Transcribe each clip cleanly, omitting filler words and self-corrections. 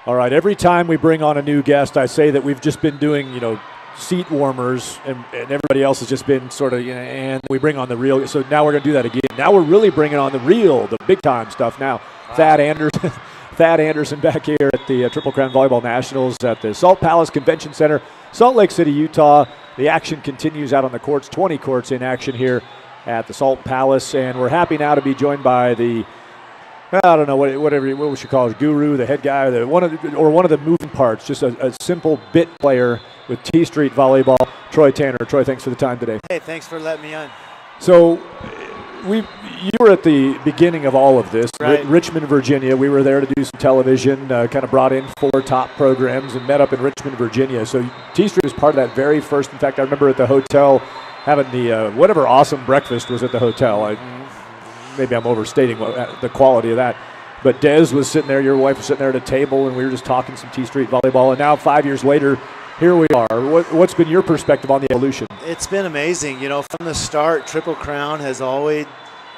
All right, every time we bring on a new guest, I say that we've just been doing, seat warmers, and everybody else has just been sort of, and we bring on the real. So now we're going to do that again. Now we're really bringing on the big-time stuff now. Wow. Thad Anderson back here at the Triple Crown Volleyball Nationals at the Salt Palace Convention Center, Salt Lake City, Utah. The action continues out on the courts, 20 courts in action here at the Salt Palace, and we're happy now to be joined by the I don't know what we should call it, guru, the head guy, one of the moving parts, just a simple bit player with Tstreet Volleyball, Troy Tanner. Troy, thanks for the time today. Hey, thanks for letting me on. So you were at the beginning of all of this, right. Richmond, Virginia. We were there to do some television, kind of brought in 4 top programs and met up in Richmond, Virginia. So Tstreet was part of that very first. In fact, I remember at the hotel having the whatever awesome breakfast was at the hotel. Maybe I'm overstating the quality of that. But Des was sitting there, your wife was sitting there at a table, and we were just talking some Tstreet volleyball. And now 5 years later, here we are. What's been your perspective on the evolution? It's been amazing. From the start, Triple Crown has always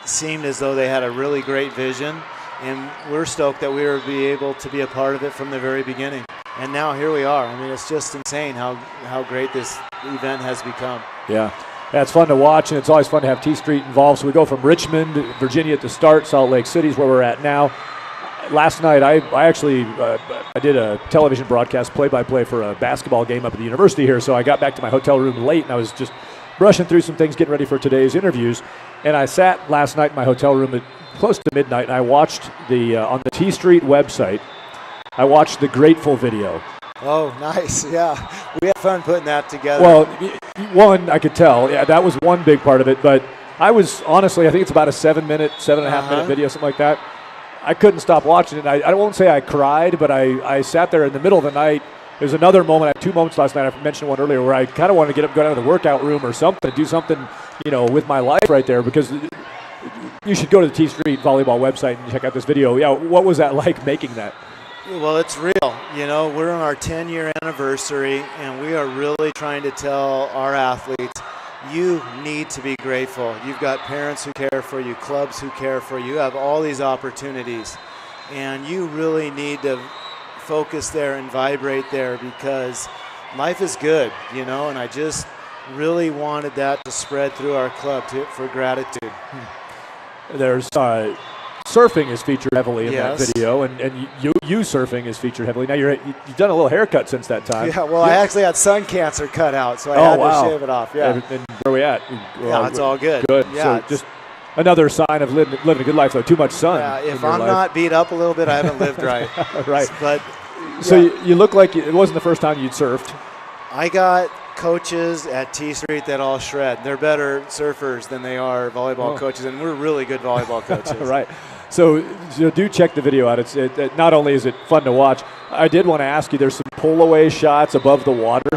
seemed as though they had a really great vision. And we're stoked that we were able to be a part of it from the very beginning. And now here we are. I mean, it's just insane how great this event has become. Yeah. Yeah, it's fun to watch, and it's always fun to have Tstreet involved. So we go from Richmond, Virginia at the start, Salt Lake City is where we're at now. Last night, I actually did a television broadcast play-by-play for a basketball game up at the university here, so I got back to my hotel room late, and I was just brushing through some things, getting ready for today's interviews. And I sat last night in my hotel room at close to midnight, and I watched on the Tstreet website, I watched the Grateful video. Oh, nice. Yeah. We had fun putting that together. Well, one, I could tell. Yeah, that was one big part of it. But I was, honestly, I think it's about a 7.5 minute video, something like that. I couldn't stop watching it. I won't say I cried, but I sat there in the middle of the night. There's another moment. I had 2 moments last night. I mentioned one earlier where I kind of wanted to get up, go down to the workout room or something, do something, with my life right there, because you should go to the Tstreet Volleyball website and check out this video. Yeah, what was that like making that? Well, it's real. We're on our 10-year anniversary, and we are really trying to tell our athletes, you need to be grateful. You've got parents who care for you, clubs who care for you. You have all these opportunities, and you really need to focus there and vibrate there, because life is good, and I just really wanted that to spread through our club for gratitude. There's surfing is featured heavily in that video, and you surfing is featured heavily. Now you've done a little haircut since that time. Yeah, well, I actually had sun cancer cut out, so I had to shave it off. Yeah. And where are we at? Well, it's all good. Good. Yeah, so just another sign of living a good life, though. Too much sun. Yeah, if I'm not beat up a little bit, I haven't lived right. Right. But so you look like it wasn't the first time you'd surfed. I got coaches at Tstreet that all shred. They're better surfers than they are volleyball coaches, and we're really good volleyball coaches. Right. So do check the video out. It not only is it fun to watch, I did want to ask you, there's some pull-away shots above the water.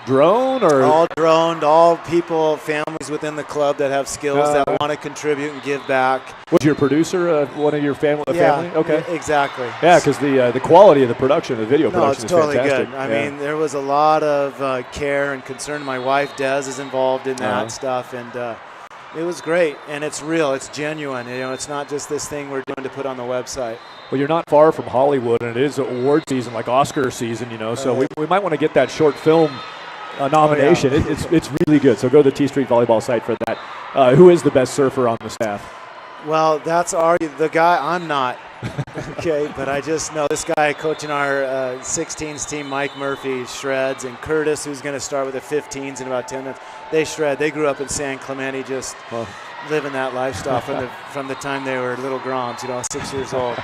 Drone or? All droned, all people, families within the club that have skills that want to contribute and give back. Was your producer one of your family? Okay. Exactly. Yeah, because the quality of the production, the video production is totally fantastic. Good. I mean, there was a lot of care and concern. My wife, Des, is involved in that stuff, and it was great, and it's real. It's genuine. It's not just this thing we're doing to put on the website. Well, you're not far from Hollywood, and it is award season, like Oscar season, so we might want to get that short film nomination. Oh, yeah. It's really good. So go to the Tstreet Volleyball site for that. Who is the best surfer on the staff? Well, that's the guy. I'm not. Okay, but I just know this guy coaching our 16s team, Mike Murphy, shreds, and Curtis, who's going to start with the 15s in about 10 minutes. They shred. They grew up in San Clemente, just living that lifestyle from the time they were little groms, 6 years old.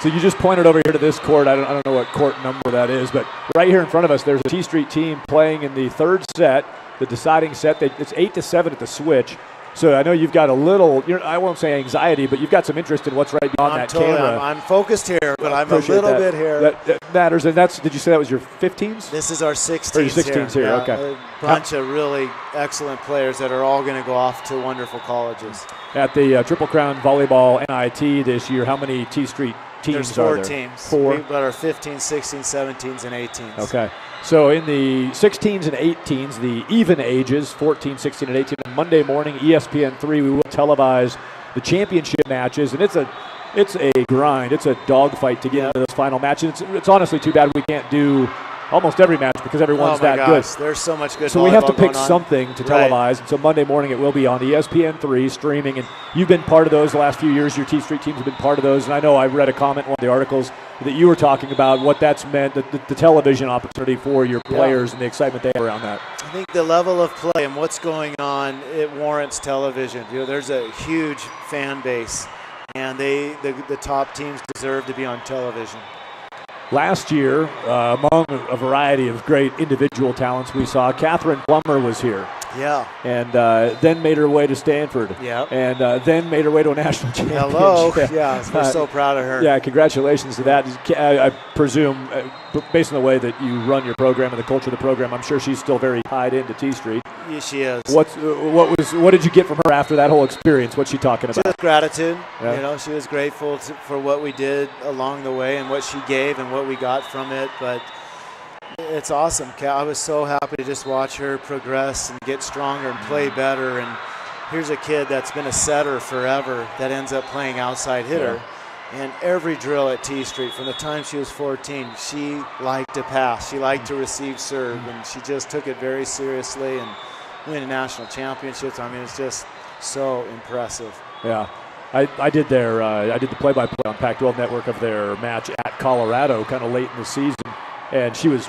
So you just pointed over here to this court. I don't know what court number that is, but right here in front of us, there's a Tstreet team playing in the third set, the deciding set. It's 8-7 at the switch. So I know you've got a little, I won't say anxiety, but you've got some interest in what's right beyond that camera. I'm focused here, but I'm a little bit here. That matters. And did you say that was your 15s? This is our 16s. Or your 16s here, okay. A bunch of really excellent players that are all going to go off to wonderful colleges. At the Triple Crown Volleyball NIT this year, how many Tstreet teams are there? There's 4 teams. 4? We've got our 15s, 16s, 17s, and 18s. Okay. So in the 16s and 18s, the even ages, 14, 16, and 18, on Monday morning, ESPN3, we will televise the championship matches. And it's it's a grind. It's a dogfight to get into those final matches. It's honestly too bad we can't do almost every match because everyone's that good. There's so much good. So we have to pick something to televise. And so Monday morning it will be on ESPN3 streaming. And you've been part of those the last few years. Your Tstreet teams have been part of those. And I know I read a comment in one of the articles that you were talking about what that's meant, the television opportunity for your players and the excitement they have around that. I think the level of play and what's going on, it warrants television. There's a huge fan base, and the top teams deserve to be on television. Last year, among a variety of great individual talents we saw, Catherine Plummer was here. Yeah. And then made her way to Stanford. Yeah. And then made her way to a national championship. Hello. Yeah, we're so proud of her. Yeah, congratulations to that. I presume, based on the way that you run your program and the culture of the program, I'm sure she's still very tied into Tstreet. Yeah, she is. What did you get from her after that whole experience? What's she talking about? Just gratitude. Yeah. She was grateful for what we did along the way and what she gave and what we got from it. But it's awesome. I was so happy to just watch her progress and get stronger and play better. And here's a kid that's been a setter forever that ends up playing outside hitter. Yeah. And every drill at Tstreet, from the time she was 14, she liked to pass. She liked to receive serve, and she just took it very seriously and win national championships. I mean, it's just so impressive. Yeah. I did the play-by-play on Pac-12 Network of their match at Colorado kind of late in the season, and she was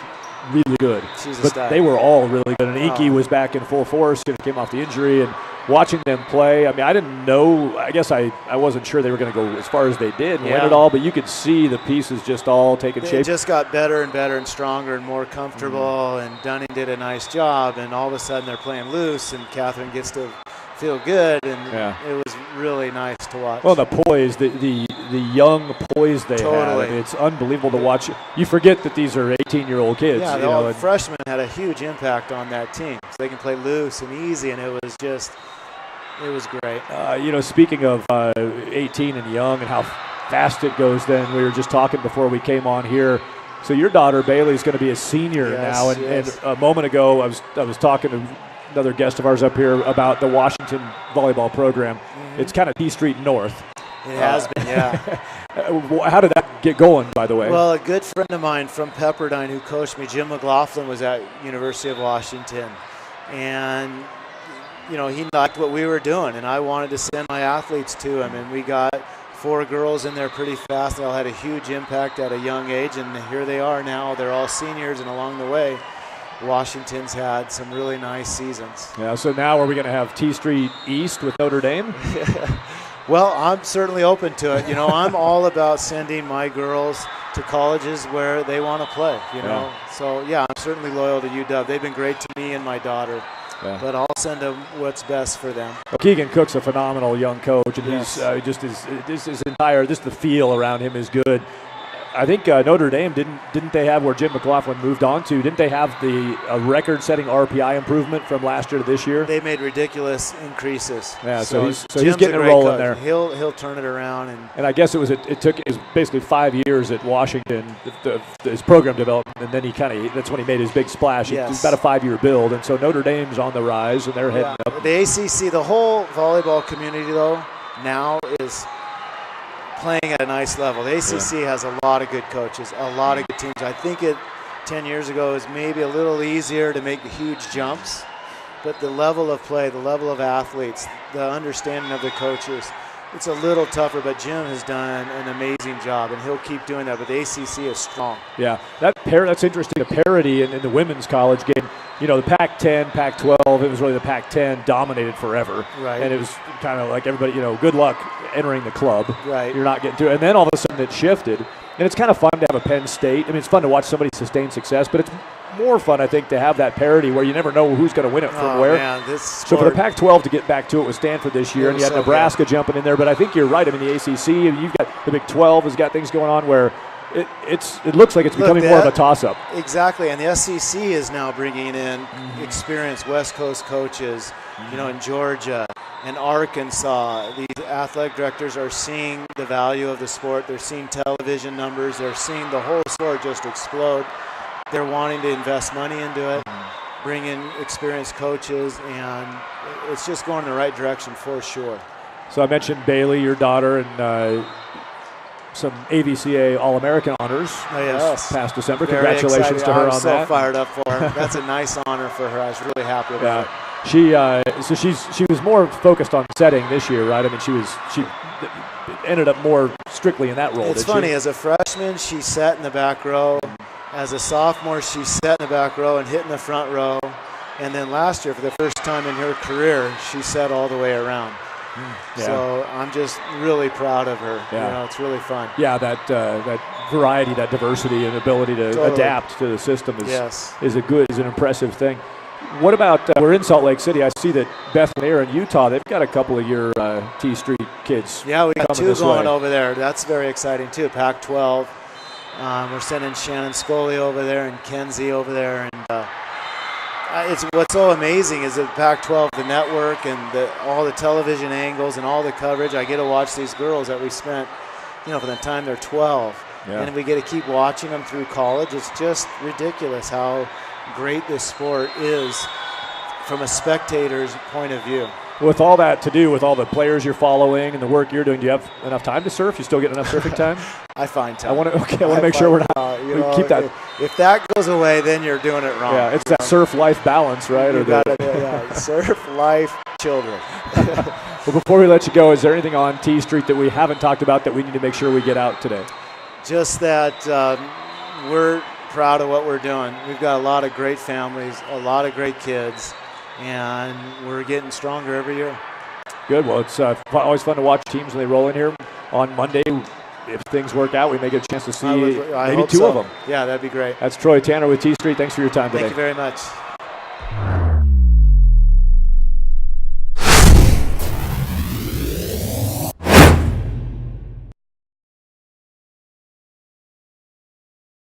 really good. She's a but star. They were all really good, and Inky was back in full force and came off the injury, and watching them play, I mean, I didn't know, I guess I wasn't sure they were going to go as far as they did and win it all, but you could see the pieces just all taking shape. It just got better and better and stronger and more comfortable, and Dunning did a nice job, and all of a sudden they're playing loose, and Catherine gets to feel good, and it was really nice to watch. Well, the poise, the young poise they had, I mean, it's unbelievable to watch. You forget that these are 18-year-old kids. Yeah, the freshmen had a huge impact on that team. So they can play loose and easy, and it was great. Speaking of 18 and young and how fast it goes, then we were just talking before we came on here. So your daughter Bailey is going to be a senior now, and a moment ago I was talking to another guest of ours up here about the Washington volleyball program. Mm-hmm. It's kind of Tstreet North. It has been, yeah. How did that get going, by the way? Well, a good friend of mine from Pepperdine who coached me, Jim McLaughlin, was at University of Washington. And, he liked what we were doing, and I wanted to send my athletes to him. And we got 4 girls in there pretty fast. They all had a huge impact at a young age, and here they are now. They're all seniors, and along the way, Washington's had some really nice seasons. Yeah, so now are we going to have Tstreet East with Notre Dame? Well, I'm certainly open to it. I'm all about sending my girls to colleges where they want to play, So, I'm certainly loyal to UW. They've been great to me and my daughter. Yeah. But I'll send them what's best for them. Well, Keegan Cook's a phenomenal young coach, and he's the feel around him is good. I think Notre Dame didn't they have where Jim McLaughlin moved on to? Didn't they have the record-setting RPI improvement from last year to this year? They made ridiculous increases. Yeah, so he's getting it rolling there. He'll turn it around, and I guess it took basically 5 years at Washington, his program development, and then that's when he made his big splash. Yes. It's about a 5-year build, and so Notre Dame's on the rise, and they're heading up. The ACC, the whole volleyball community though now is playing at a nice level. The ACC has a lot of good coaches, a lot of good teams. I think 10 years ago it was maybe a little easier to make the huge jumps, but the level of play, the level of athletes, the understanding of the coaches, it's a little tougher, but Jim has done an amazing job, and he'll keep doing that, but the ACC is strong. Yeah, that's interesting. The parity in the women's college game, the Pac-10, Pac-12, it was really the Pac-10 dominated forever. Right. And it was kind of like everybody, good luck entering the club. Right. You're not getting to it. And then all of a sudden it shifted. And it's kind of fun to have a Penn State. I mean, it's fun to watch somebody sustain success, but it's more fun, I think, to have that parity where you never know who's going to win it from where. Man, so for the Pac-12 to get back to it with Stanford this year, and you had Nebraska jumping in there, but I think you're right. I mean, the ACC, you've got the Big 12 has got things going on where it looks like it's becoming more of a toss-up. Exactly, and the SEC is now bringing in experienced West Coast coaches, in Georgia and Arkansas. These athletic directors are seeing the value of the sport. They're seeing television numbers. They're seeing the whole sport just explode. They're wanting to invest money into it, bring in experienced coaches, and it's just going in the right direction for sure. So I mentioned Bailey, your daughter, and some AVCA All-American honors this past December. Congratulations to her on that. I'm so fired up for her. That's a nice honor for her. I was really happy about it. She was more focused on setting this year, right? I mean, she ended up more strictly in that role. It's funny, as a freshman, she sat in the back row. As a sophomore, she sat in the back row and hit in the front row. And then last year, for the first time in her career, she sat all the way around. Yeah. So I'm just really proud of her. Yeah. You know, it's really fun. Yeah, that variety, that diversity, and ability to adapt to the system is an impressive thing. What about we're in Salt Lake City? I see that Beth Lanier in Utah, they've got a couple of your Tstreet kids. Yeah, we got two going over there. That's very exciting too. Pac-12. We're sending Shannon Scully over there and Kenzie over there, and it's what's so amazing is that Pac-12, the network, and all the television angles and all the coverage. I get to watch these girls that we spent, from the time they're 12, and we get to keep watching them through college. It's just ridiculous how great this sport is from a spectator's point of view. With all that to do, with all the players you're following and the work you're doing, do you have enough time to surf? You still get enough surfing time? I find time. I want to make sure we're not. Keep that. If that goes away, then you're doing it wrong. Yeah, it's that surf-life balance, right? You got it. Surf, life, children. Well, before we let you go, is there anything on Tstreet that we haven't talked about that we need to make sure we get out today? Just that we're proud of what we're doing. We've got a lot of great families, a lot of great kids, and we're getting stronger every year. Good. Well, it's always fun to watch teams when they roll in here on Monday. If things work out, we may get a chance to see maybe two of them. Yeah, that'd be great. That's Troy Tanner with Tstreet. Thanks for your time today. Thank you very much.